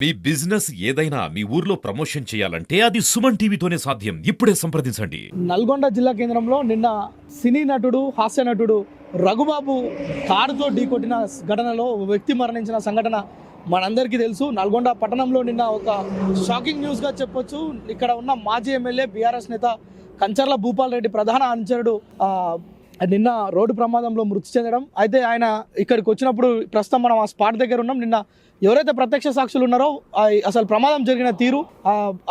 మీ business ఏదైనా మీ ఊర్లో promotion చేయాలంటే అది సుమన్ టీవీతోనే సాధ్యం. ఇప్పుడే సంప్రదించండి. నల్గొండ జిల్లా కేంద్రంలో నిన్న సినీ నటుడు హాస్య నటుడు రఘుబాబు కారుతో ఢీకొట్టిన ఘటనలో ఓ వ్యక్తి మరణించిన సంఘటన మనందరికీ తెలుసు. నల్గొండ పట్టణంలో నిన్న ఒక షాకింగ్ న్యూస్గా చెప్పొచ్చు. ఇక్కడ ఉన్న మాజీ ఎమ్మెల్యే బీఆర్ఎస్ నేత కంచర్ల భూపాల్ రెడ్డి ప్రధాన అనుచరుడు నిన్న రోడ్డు ప్రమాదంలో మృతి చెందడం. అయితే ఆయన ఇక్కడికి వచ్చినప్పుడు ప్రస్తుతం మనం ఆ స్పాట్ దగ్గర ఉన్నాం. నిన్న ఎవరైతే ప్రత్యక్ష సాక్షులు ఉన్నారో అసలు ప్రమాదం జరిగిన తీరు,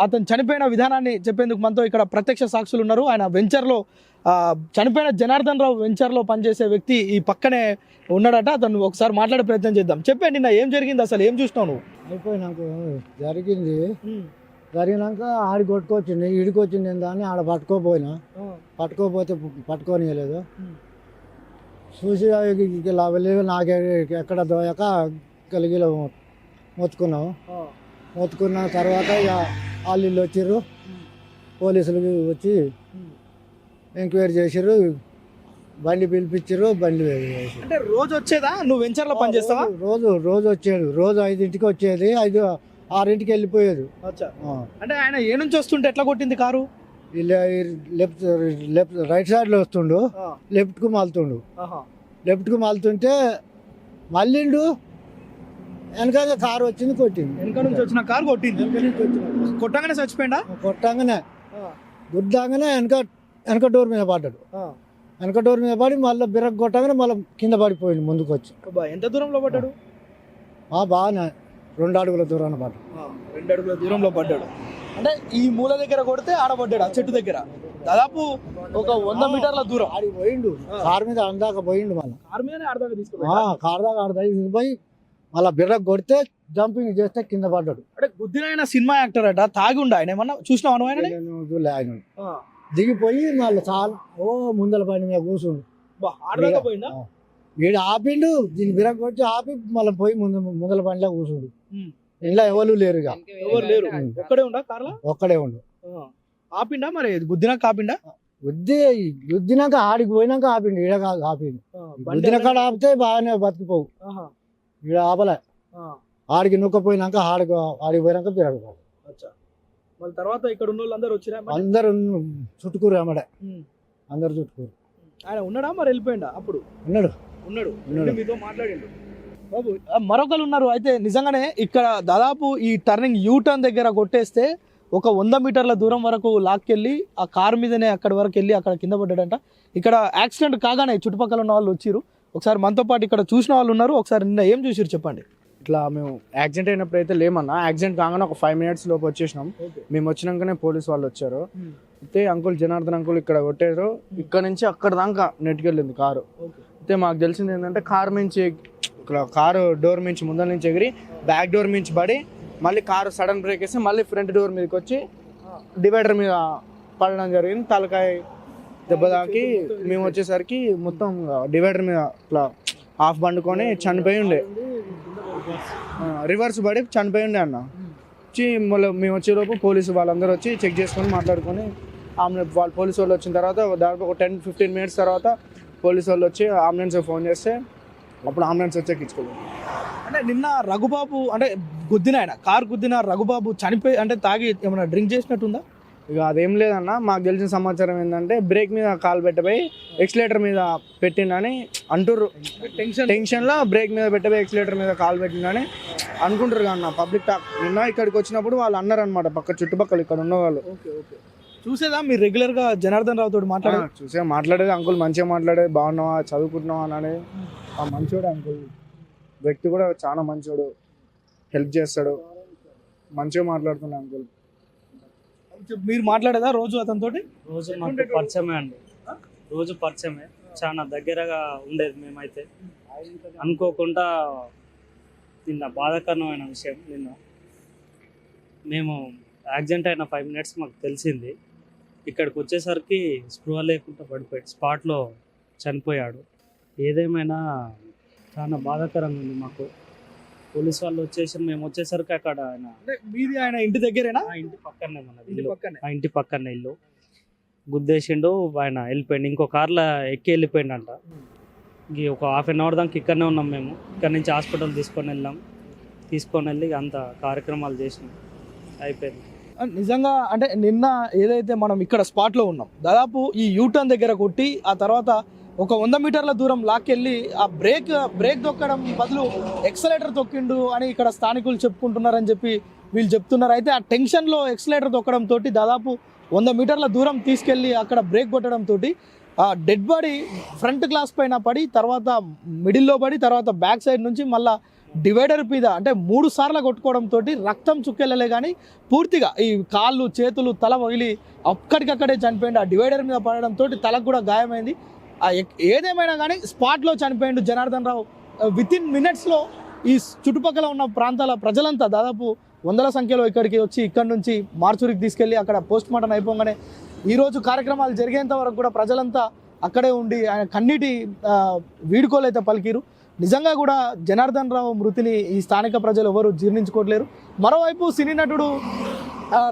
అతను చనిపోయిన విధానాన్ని చెప్పేందుకు మనతో ఇక్కడ ప్రత్యక్ష సాక్షులు ఉన్నారు. ఆయన వెంచర్లో చనిపోయిన జనార్దన్ రావు వెంచర్లో పనిచేసే వ్యక్తి ఈ పక్కనే ఉన్నాడట. అతను ఒకసారి మాట్లాడే ప్రయత్నం చేద్దాం. చెప్పే నిన్న ఏం జరిగింది, అసలు ఏం చూసినావు నువ్వు? అయిపోయినాక జరిగినాక ఆడి కొట్టుకొచ్చింది, ఈడికొచ్చింది దాన్ని ఆడ పట్టుకోపోతే పట్టుకోనియలేదు. చూసి ఇలా వెళ్ళి నాకు ఎక్కడ దోయక కలిగిలో మొత్తుకున్న తర్వాత ఇక వాళ్ళు వచ్చిర్రు, పోలీసులు వచ్చి ఎంక్వైరీ చేసిర్రు, బండి పిలిపించారు, బండి వేసారు. అంటే రోజు వచ్చేదా? నువ్వు వెంచర్లో పనిచేస్తావా? రోజు వచ్చేది, రోజు 5ంటికి వచ్చేది, 6ంటికి వెళ్ళిపోయేది. అంటే ఆయన ఏ నుంచి వస్తుంటే ఎట్లా కొట్టింది కారు? లెఫ్ట్ రైట్ సైడ్లో వస్తుండు, లెఫ్ట్కు మాలుతుంటే మళ్ళీండు వెనక కారు వచ్చింది, కొట్టింది. వెనక నుంచి వచ్చిన కారు కొట్టింది. కొట్టంగానే చచ్చిపోయిందా? కొట్టంగానే గుద్దాగానే వెనక డోర్ మీద పడ్డాడు. వెనక డోర్ మీద పడి మళ్ళీ బిరక్ కొట్టగానే మళ్ళీ కింద పడిపోయింది ముందుకు వచ్చి. ఎంత దూరంలో పడ్డాడు? బాగానే 2 అడుగుల దూరాన పడ్డాడు. 2 అడుగుల దూరంలో పడ్డాడు. అంటే ఈ మూల దగ్గర కొడితే ఆడబడ్డాడు, ఆ చెట్టు దగ్గర దాదాపు ఒక 100 మీటర్ల దూరం ఆడికి పోయిండు. కారు మీద అందాక పోయిండు, మళ్ళీ కారు మీదనే ఆడదాకా పోయి మళ్ళీ బిర్రకు కొడితే జంపింగ్ చేస్తే కింద పడ్డాడు. అంటే గుద్దిన సినిమా యాక్టర్ అట, తాగి ఉండ. ఆయన ఏమన్నా చూసినావు ఆయన దిగిపోయి మళ్ళీ చాలా ముందల బండి మీద కూర్చుండు. వీడు ఆపిండు, దీన్ని బిరక్ కొట్టి ఆపి మళ్ళీ పోయి ముందల బండిలో కూర్చుండు. ఇంట్లో ఎవరు లేరు, ఒక్కడే ఉండు. ఆపిండా మరి? గుద్దినాక ఆపిండా? గుద్దినాక ఆడికి పోయినాక ఆపిండు, ఈడ ఆపిండు. గుద్దిన కాడ ఆపితే బాగానే బతికిపోవు, ఈడ ఆపలే. ఆడికి నొక్కపోయినాక ఆడికి పోయినాక బిరకపోవు. మళ్ళీ తర్వాత ఇక్కడ ఉన్న వాళ్ళందరూ వచ్చిరా? అందరు చుట్టుకూరు అమ్మడే, అందరు చుట్టుకూరు. ఆయన ఉన్నాడా మరి వెళ్ళిపోయిండా? అప్పుడు ఉన్నాడు. మీతో మాట్లాడిండు బాబు. మరొకరు ఉన్నారు. అయితే నిజంగానే ఇక్కడ దాదాపు ఈ టర్నింగ్ యూటర్న్ దగ్గర కొట్టేస్తే ఒక 100 మీటర్ల దూరం వరకు లాక్కెళ్ళి ఆ కారు మీదనే అక్కడి వరకు వెళ్ళి అక్కడ కింద పడ్డాడంట. ఇక్కడ యాక్సిడెంట్ కాగానే చుట్టుపక్కల ఉన్న వాళ్ళు వచ్చిరు. ఒకసారి మనతో పాటు ఇక్కడ చూసిన వాళ్ళు ఉన్నారు. ఒకసారి నిన్న ఏం చూసిరు చెప్పండి. ఇట్లా మేము యాక్సిడెంట్ అయినప్పుడు అయితే లేమన్నా, యాక్సిడెంట్ కాగానే ఒక 5 minutes లోపు వచ్చేసినాం. మేము వచ్చినాకనే పోలీసు వాళ్ళు వచ్చారు. అయితే అంకుల్ జనార్దన్ అంకుల్ ఇక్కడ కొట్టారు, ఇక్కడ నుంచి అక్కడ దాకా నెట్టుకెళ్ళింది కారు. అయితే మాకు తెలిసింది ఏంటంటే కారు డోర్ నుంచి ముందర నుంచి ఎగిరి బ్యాక్ డోర్ నుంచి పడి మళ్ళీ కారు సడన్ బ్రేక్ వేసి మళ్ళీ ఫ్రంట్ డోర్ మీదకి వచ్చి డివైడర్ మీద పడడం జరిగింది. తలకాయ దెబ్బ తాకి మేము వచ్చేసరికి మొత్తం డివైడర్ మీద ఇట్లా హాఫ్ బండుకొని చనిపోయి ఉండే, రివర్స్ పడి చనిపోయి ఉండే అన్న. వచ్చి మళ్ళీ మేము వచ్చేలోపు పోలీసు వాళ్ళందరూ వచ్చి చెక్ చేసుకొని మాట్లాడుకొని వాళ్ళు పోలీసు వాళ్ళు వచ్చిన తర్వాత దాదాపు ఒక 10-15 minutes తర్వాత పోలీసు వాళ్ళు వచ్చి అంబులెన్స్ ఫోన్ చేస్తే అప్పుడు అంబులెన్స్ వచ్చి ఎక్కించుకోలేదు. అంటే నిన్న రఘుబాబు అంటే కారు గుద్దిన రఘుబాబు చనిపోయి అంటే తాగి ఏమైనా డ్రింక్ చేసినట్టుందా? ఇక అదేం లేదన్న, మాకు తెలిసిన సమాచారం ఏంటంటే బ్రేక్ మీద కాలు పెట్టబోయి ఎక్సిలేటర్ మీద పెట్టిండని అంటుర్రు. టెన్షన్లో బ్రేక్ మీద పెట్టబోయి ఎక్సిలేటర్ మీద కాలు పెట్టిండని అనుకుంటారు అన్న పబ్లిక్ టాక్. నిన్న ఇక్కడికి వచ్చినప్పుడు వాళ్ళు అన్నారు అనమాట, చుట్టుపక్కల ఇక్కడ ఉన్న వాళ్ళు. చూసేదా మీరు రెగ్యులర్గా జనార్దన్ రావు తోటి మాట్లాడేది అంకుల్ మంచిగా మాట్లాడేది, బాగున్నావా, చదువుకుంటున్నావా అని. మంచోడు అంకుల్, వ్యక్తి కూడా చాలా మంచోడు, హెల్ప్ చేస్తాడు, మంచిగా మాట్లాడుతున్నా అంకుల్. మీరు మాట్లాడేదా రోజు అతనితో? రోజు మాకు పరిచయమే అండి, రోజు పరిచయమే, చాలా దగ్గరగా ఉండేది. మేమైతే అనుకోకుండా నిన్న బాధాకరమైన విషయం. నిన్న మేము యాక్సిడెంట్ అయిన 5 minutes మాకు తెలిసింది. ఇక్కడికి వచ్చేసరికి స్పృహ లేకుండా పడిపోయాడు, స్పాట్లో చనిపోయాడు. ఏదేమైనా చాలా బాధాకరంగా ఉంది మాకు. పోలీసు వాళ్ళు మేము వచ్చేసరికి అక్కడ ఆయన ఇంటి దగ్గరేనా? ఇంటి పక్కనే మన ఇంటి పక్కనే ఇల్లు గుద్దేసిండు, ఆయన వెళ్ళిపోయిండు. ఇంకో కార్లో ఎక్కి వెళ్ళిపోయిండంట. ఒక 1/2 hour దాకా ఇక్కడనే ఉన్నాం మేము. ఇక్కడ నుంచి హాస్పిటల్ తీసుకొని వెళ్ళాం. తీసుకొని వెళ్ళి అంత కార్యక్రమాలు చేసినాం, అయిపోయింది. నిజంగా అంటే నిన్న ఏదైతే మనం ఇక్కడ స్పాట్లో ఉన్నాం, దాదాపు ఈ యూటర్న్ దగ్గర కొట్టి ఆ తర్వాత ఒక 100 మీటర్ల దూరం లాక్కెళ్ళి ఆ బ్రేక్ తొక్కడం బదులు ఎక్సలేటర్ తొక్కిండు అని ఇక్కడ స్థానికులు చెప్పుకుంటున్నారని చెప్పి వీళ్ళు చెప్తున్నారు. అయితే ఆ టెన్షన్లో ఎక్సలేటర్ తొక్కడం తోటి దాదాపు 100 మీటర్ల దూరం తీసుకెళ్ళి అక్కడ బ్రేక్ కొట్టడం తోటి ఆ డెడ్ బాడీ ఫ్రంట్ గ్లాస్ పైన పడి, తర్వాత మిడిల్లో పడి, తర్వాత బ్యాక్ సైడ్ నుంచి మళ్ళీ డివైడర్ మీద అంటే 3 సార్లు కొట్టుకోవడం తోటి రక్తం చుక్కెళ్ళలే కానీ పూర్తిగా ఈ కాళ్ళు చేతులు తల వగిలి అక్కడికక్కడే చనిపోయింది. ఆ డివైడర్ మీద పడడం తోటి తలకు కూడా గాయమైంది. ఏదేమైనా కానీ స్పాట్లో చనిపోయిండు జనార్దన్ రావు. వితిన్ మినిట్స్లో ఈ చుట్టుపక్కల ఉన్న ప్రాంతాల ప్రజలంతా దాదాపు 100ల సంఖ్యలో ఇక్కడికి వచ్చి ఇక్కడి నుంచి మార్చురికి తీసుకెళ్ళి అక్కడ పోస్ట్ మార్టం అయిపోగానే ఈరోజు కార్యక్రమాలు జరిగేంత వరకు కూడా ప్రజలంతా అక్కడే ఉండి ఆయన కన్నీటి వీడుకోలైతే పలికిరు. నిజంగా కూడా జనార్దన్ రావు మృతిని ఈ స్థానిక ప్రజలు ఎవరు జీర్ణించుకోవట్లేరు. మరోవైపు సినీ నటుడు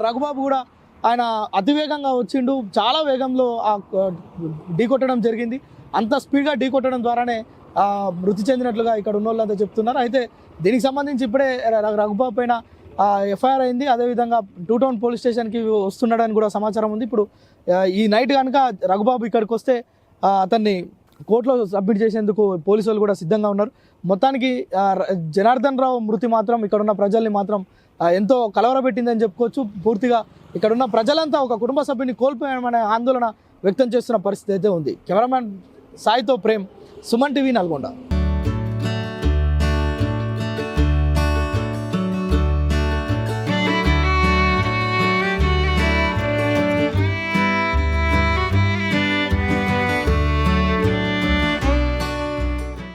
రఘుబాబు కూడా ఆయన అతివేగంగా వచ్చిండు, చాలా వేగంలో ఢీకొట్టడం జరిగింది. అంత స్పీడ్గా ఢీకొట్టడం ద్వారానే మృతి చెందినట్లుగా ఇక్కడ ఉన్న వాళ్ళంతా చెప్తున్నారు. అయితే దీనికి సంబంధించి ఇప్పుడే రఘుబాబు పైన ఎఫ్ఐఆర్ అయింది. అదేవిధంగా 2 టౌన్ పోలీస్ స్టేషన్కి వస్తున్నాడని కూడా సమాచారం ఉంది. ఇప్పుడు ఈ నైట్ కనుక రఘుబాబు ఇక్కడికి వస్తే అతన్ని కోర్టులో సబ్మిట్ చేసేందుకు పోలీసు వాళ్ళు కూడా సిద్ధంగా ఉన్నారు. మొత్తానికి జనార్దన్ రావు మృతి మాత్రం ఇక్కడ ఉన్న ప్రజల్ని మాత్రం ఎంతో కలవరపెట్టిందని చెప్పుకోవచ్చు. పూర్తిగా ఇక్కడ ఉన్న ప్రజలంతా ఒక కుటుంబ సభ్యుని కోల్పోయామనే ఆందోళన వ్యక్తం చేస్తున్న పరిస్థితి అయితే ఉంది. కెమెరామ్యాన్ సాయితో ప్రేమ్, సుమన్ టీవీ, నల్గొండ.